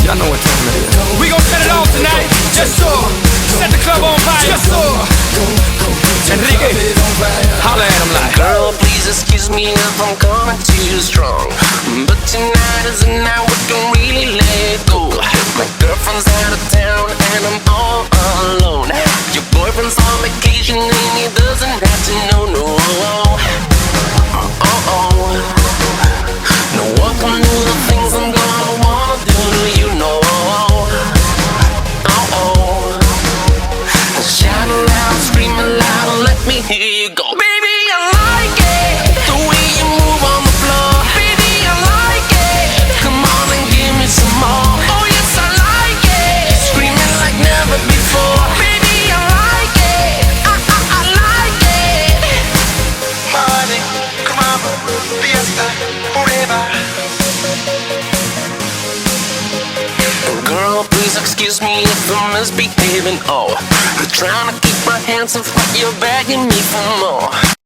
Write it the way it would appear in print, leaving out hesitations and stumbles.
Y'all know what time it is. We gon' set it off tonight. Yes, sir. Set the club on fire. Yes, sir. Enrique, holla at him like. Girl, please excuse me if I'm coming too strong, but tonight is the night we can really let go. My girlfriend's out of town and I'm all alone. Your boyfriend's on vacation and he doesn't have to know, no. No, welcome to the things I'm gonna wanna do to you, know. Shout aloud, scream aloud, let me hear you go. Baby, I like it, the way you move on the floor. Baby, I like it, come on and give me some more. Oh yes, I like it, screaming like never before. Baby, I like it, I like it. Money, come on, fiesta, forever. Girl, please excuse me if I'm misbehaving. Oh, I'm trying to keep my hands off, but you're begging me for more.